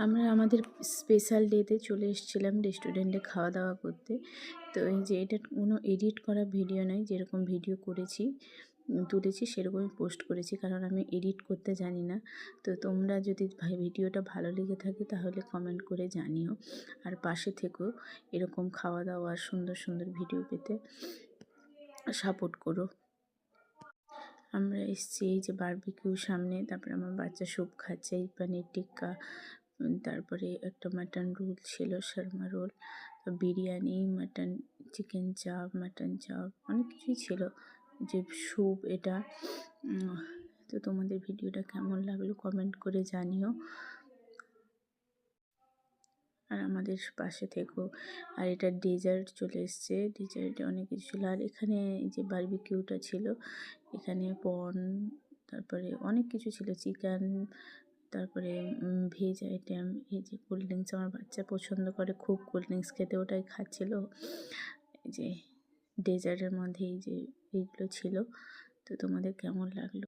আমরা আমাদের স্পেশাল ডেতে চলে এসেছিলাম রেস্টুরেন্টে খাওয়া দাওয়া করতে। তো এই যে এটা কোনো এডিট করা ভিডিও নয়, যেরকম ভিডিও করেছি তুলেছি সেরকমই পোস্ট করেছি, কারণ আমি এডিট করতে জানি না। তো তোমরা যদি ভিডিওটা ভালো লেগে থাকে তাহলে কমেন্ট করে জানিও, আর পাশে থেকেও এরকম খাওয়া দাওয়ার সুন্দর সুন্দর ভিডিও পেতে সাপোর্ট করো। আমরা এসেছি এই যে বারবিকিউ সামনে, তারপরে আমার বাচ্চা স্যুপ খাচ্ছে, এই পানির টিক্কা, তারপরে একটা মাটন রোল ছিল, shawarma roll, biryani, mutton, chicken chop, mutton chop, অনেক কিছুই ছিল। যে স্যুপ এটা। তো তোমাদের ভিডিওটা কেমন লাগলো কমেন্ট করে জানিও, আর আমাদের পাশে থেকো। আর এটা ডেজার্ট চলে এসছে, ডেজার্টে অনেক কিছু ছিল। আর এখানে যে বারবিকিউটা ছিল, এখানে পর্ন, তারপরে অনেক কিছু ছিল, চিকেন, তারপরে ভেজ আইটেম, এই যে কোল্ড ড্রিঙ্কস, আমার বাচ্চা পছন্দ করে খুব কোল্ড ড্রিঙ্কস খেতে, ওটাই খাচ্ছিল। এই যে ডেজার্টের মধ্যে এই যে এইগুলো ছিল। তো তোমাদের কেমন লাগলো?